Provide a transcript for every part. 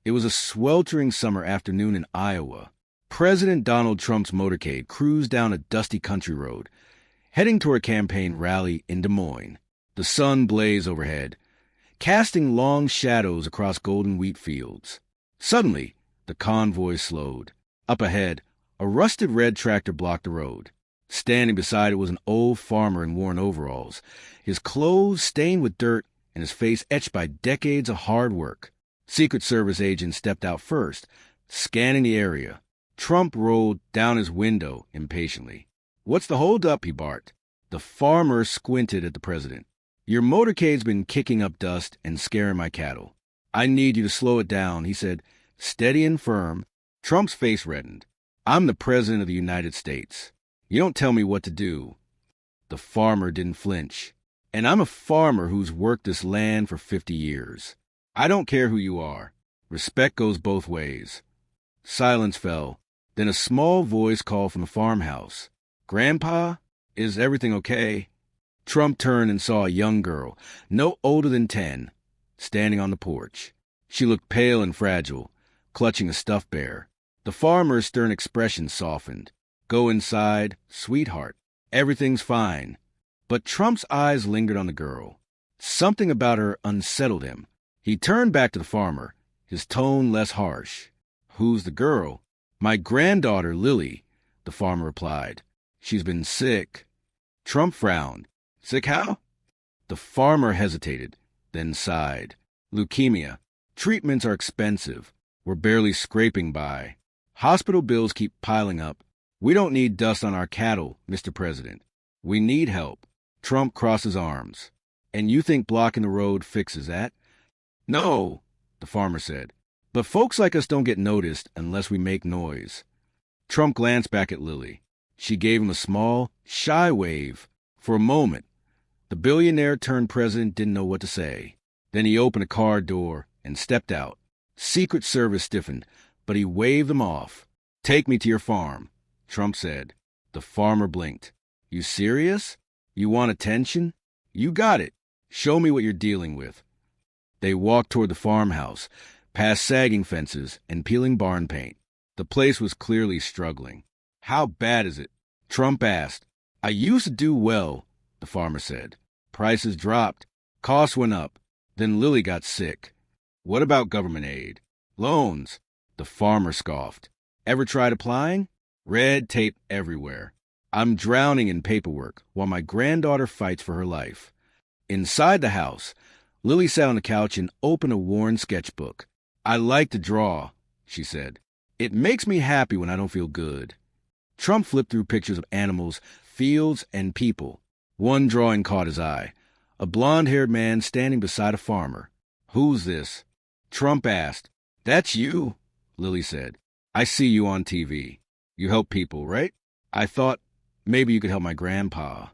It was a sweltering summer afternoon in Iowa. President Donald Trump's motorcade cruised down a dusty country road, heading toward a campaign rally in Des Moines. The sun blazed overhead, casting long shadows across golden wheat fields. Suddenly, the convoy slowed. Up ahead, a rusted red tractor blocked the road. Standing beside it was an old farmer in worn overalls, his clothes stained with dirt and his face etched by decades of hard work. Secret Service agents stepped out first, scanning the area. Trump rolled down his window impatiently. "What's the holdup?" he barked. The farmer squinted at the president. "Your motorcade's been kicking up dust and scaring my cattle. I need you to slow it down," he said, steady and firm. Trump's face reddened. "I'm the president of the United States. You don't tell me what to do." The farmer didn't flinch. "And I'm a farmer who's worked this land for 50 years. I don't care who you are. Respect goes both ways." Silence fell. Then a small voice called from the farmhouse. "Grandpa, is everything okay?" Trump turned and saw a young girl, no older than 10, standing on the porch. She looked pale and fragile, clutching a stuffed bear. The farmer's stern expression softened. "Go inside, sweetheart. Everything's fine." But Trump's eyes lingered on the girl. Something about her unsettled him. He turned back to the farmer, his tone less harsh. "Who's the girl?" "My granddaughter, Lily," the farmer replied. "She's been sick." Trump frowned. "Sick how?" The farmer hesitated, then sighed. "Leukemia. Treatments are expensive. We're barely scraping by. Hospital bills keep piling up. We don't need dust on our cattle, Mr. President. We need help." Trump crossed his arms. "And you think blocking the road fixes that?" "No," the farmer said. "But folks like us don't get noticed unless we make noise." Trump glanced back at Lily. She gave him a small, shy wave. For a moment, the billionaire-turned-president didn't know what to say. Then he opened a car door and stepped out. Secret Service stiffened, but he waved them off. "Take me to your farm," Trump said. The farmer blinked. "You serious? You want attention? You got it. Show me what you're dealing with." They walked toward the farmhouse, past sagging fences and peeling barn paint. The place was clearly struggling. "How bad is it?" Trump asked. "I used to do well," the farmer said. "Prices dropped. Costs went up. Then Lily got sick." "What about government aid?" "Loans." The farmer scoffed. "Ever tried applying?" "Red tape everywhere. I'm drowning in paperwork while my granddaughter fights for her life." Inside the house, Lily sat on the couch and opened a worn sketchbook. "I like to draw," she said. "It makes me happy when I don't feel good." Trump flipped through pictures of animals, fields, and people. One drawing caught his eye. A blond-haired man standing beside a farmer. "Who's this?" Trump asked. "That's you," Lily said. "I see you on TV. You help people, right? I thought maybe you could help my grandpa."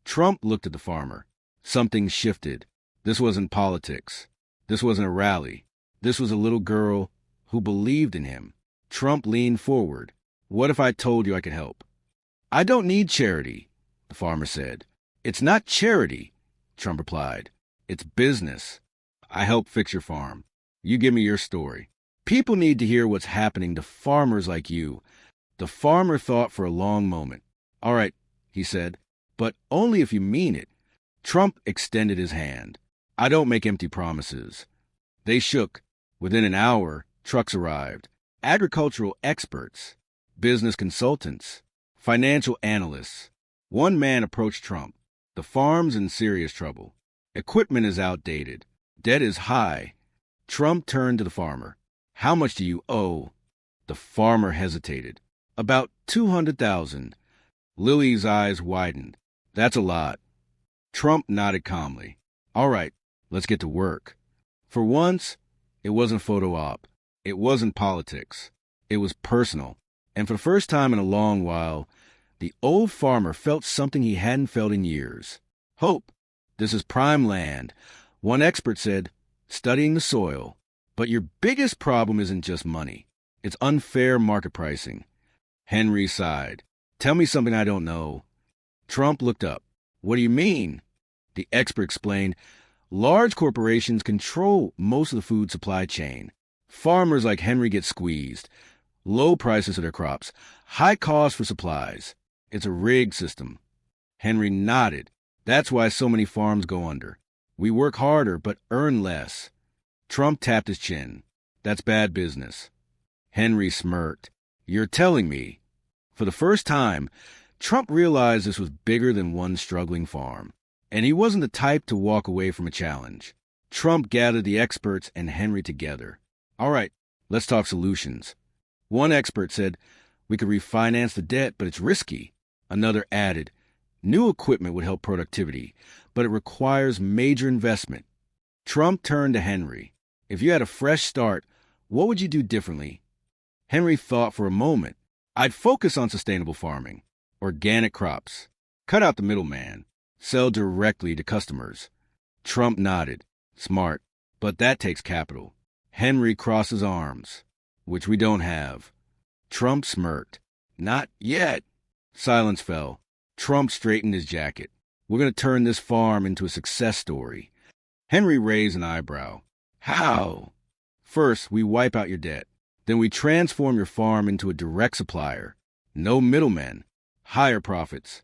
Trump looked at the farmer. Something shifted. This wasn't politics. This wasn't a rally. This was a little girl who believed in him. Trump leaned forward. "What if I told you I could help?" "I don't need charity," the farmer said. "It's not charity," Trump replied. "It's business. I help fix your farm. You give me your story. People need to hear what's happening to farmers like you." The farmer thought for a long moment. "All right," he said, "but only if you mean it." Trump extended his hand. "I don't make empty promises." They shook. Within an hour, trucks arrived. Agricultural experts, business consultants, financial analysts. One man approached Trump. "The farm's in serious trouble. Equipment is outdated. Debt is high." Trump turned to the farmer. "How much do you owe?" The farmer hesitated. "About $200,000. Lily's eyes widened. "That's a lot." Trump nodded calmly. "All right, let's get to work." For once, it wasn't photo op. It wasn't politics. It was personal. And for the first time in a long while, the old farmer felt something he hadn't felt in years. Hope. "This is prime land." One expert said, "studying the soil." "But your biggest problem isn't just money. It's unfair market pricing." Henry sighed. "Tell me something I don't know." Trump looked up. "What do you mean?" The expert explained, "Large corporations control most of the food supply chain. Farmers like Henry get squeezed. Low prices of their crops, high costs for supplies. It's a rigged system. Henry nodded. That's why so many farms go under. We work harder, but earn less. Trump tapped his chin. That's bad business. Henry smirked. You're telling me. For the first time, Trump realized this was bigger than one struggling farm. And he wasn't the type to walk away from a challenge. Trump gathered the experts and Henry together. All right, let's talk solutions. One expert said, we could refinance the debt, but it's risky. Another added, new equipment would help productivity, but it requires major investment. Trump turned to Henry. If you had a fresh start, what would you do differently? Henry thought for a moment. I'd focus on sustainable farming, organic crops, cut out the middleman, sell directly to customers. Trump nodded. Smart, but that takes capital. Henry crossed his arms, which we don't have. Trump smirked. Not yet. Silence fell. Trump straightened his jacket. We're going to turn this farm into a success story. Henry raised an eyebrow. How? First, we wipe out your debt. Then we transform your farm into a direct supplier. No middlemen. Higher profits.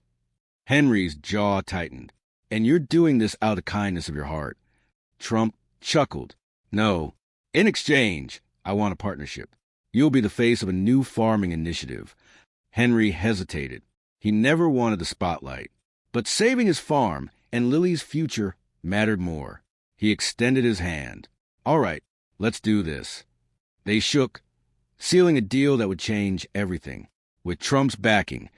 Henry's jaw tightened. And you're doing this out of the kindness of your heart. Trump chuckled. No. In exchange, I want a partnership. You'll be the face of a new farming initiative. Henry hesitated. He never wanted the spotlight. But saving his farm and Lily's future mattered more. He extended his hand. All right, let's do this. They shook, sealing a deal that would change everything. With Trump's backing,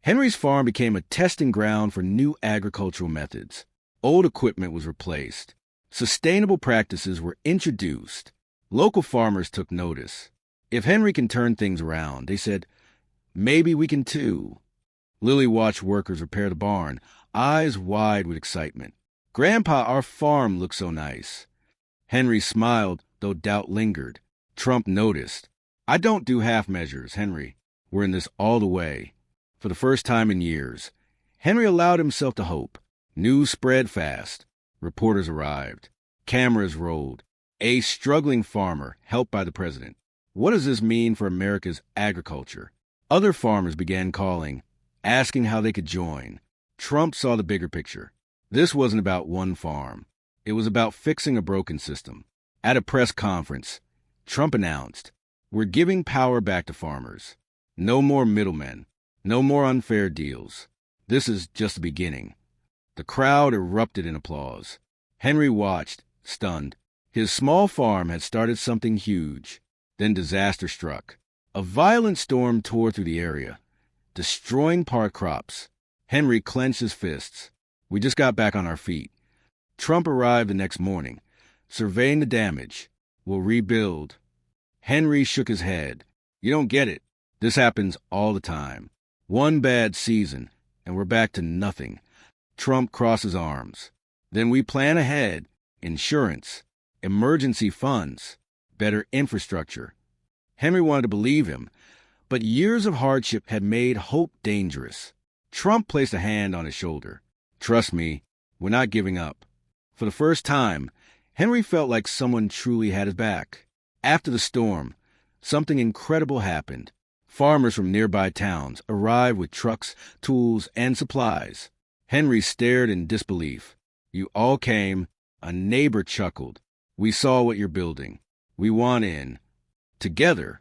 Henry's farm became a testing ground for new agricultural methods. Old equipment was replaced. Sustainable practices were introduced. Local farmers took notice. If Henry can turn things around, they said, maybe we can too. Lily watched workers repair the barn, eyes wide with excitement. Grandpa, our farm looks so nice. Henry smiled, though doubt lingered. Trump noticed. I don't do half measures, Henry. We're in this all the way. For the first time in years, Henry allowed himself to hope. News spread fast. Reporters arrived. Cameras rolled. A struggling farmer helped by the president. What does this mean for America's agriculture? Other farmers began calling, asking how they could join. Trump saw the bigger picture. This wasn't about one farm. It was about fixing a broken system. At a press conference, Trump announced, we're giving power back to farmers. No more middlemen. No more unfair deals. This is just the beginning. The crowd erupted in applause. Henry watched, stunned. His small farm had started something huge. Then disaster struck. A violent storm tore through the area, destroying part crops. Henry clenched his fists. We just got back on our feet. Trump arrived the next morning, surveying the damage. We'll rebuild. Henry shook his head. You don't get it. This happens all the time. One bad season, and we're back to nothing. Trump crossed his arms. Then we plan ahead. Insurance, emergency funds, better infrastructure. Henry wanted to believe him, but years of hardship had made hope dangerous. Trump placed a hand on his shoulder. Trust me, we're not giving up. For the first time, Henry felt like someone truly had his back. After the storm, something incredible happened. Farmers from nearby towns arrived with trucks, tools, and supplies. Henry stared in disbelief. You all came. A neighbor chuckled. We saw what you're building. We want in. Together,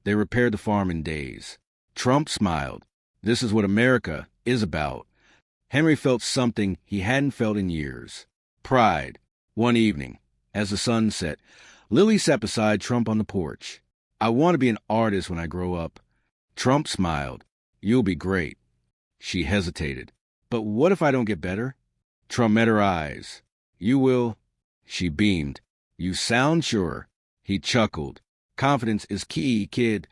they repaired the farm in days. Trump smiled. This is what America is about. Henry felt something he hadn't felt in years. Pride. One evening, as the sun set, Lily sat beside Trump on the porch. I want to be an artist when I grow up. Trump smiled. You'll be great. She hesitated. But what if I don't get better? Trump met her eyes. You will. She beamed. You sound sure. He chuckled. Confidence is key, kid.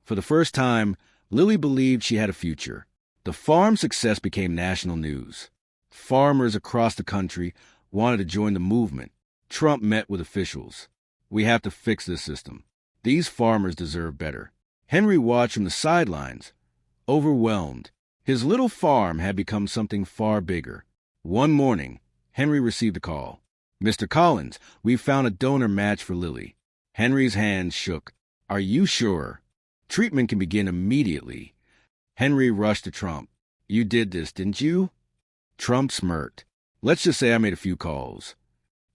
For the first time, Lily believed she had a future. The farm's success became national news. Farmers across the country wanted to join the movement. Trump met with officials. We have to fix this system. These farmers deserve better. Henry watched from the sidelines, overwhelmed. His little farm had become something far bigger. One morning, Henry received a call. Mr. Collins, we've found a donor match for Lily. Henry's hand shook. Are you sure? Treatment can begin immediately. Henry rushed to Trump. You did this, didn't you? Trump smirked. Let's just say I made a few calls.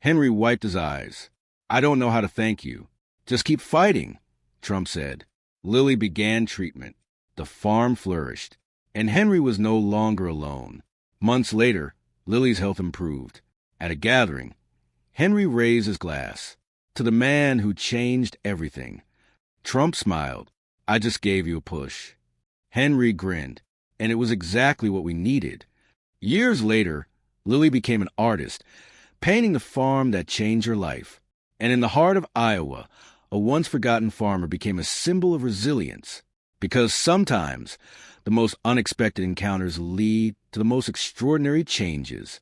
Henry wiped his eyes. I don't know how to thank you. Just keep fighting, Trump said. Lily began treatment. The farm flourished, and Henry was no longer alone. Months later, Lily's health improved. At a gathering, Henry raised his glass. To the man who changed everything. Trump smiled. I just gave you a push. Henry grinned, and it was exactly what we needed. Years later, Lily became an artist, painting the farm that changed her life. And in the heart of Iowa, a once-forgotten farmer became a symbol of resilience. Because sometimes the most unexpected encounters lead to the most extraordinary changes.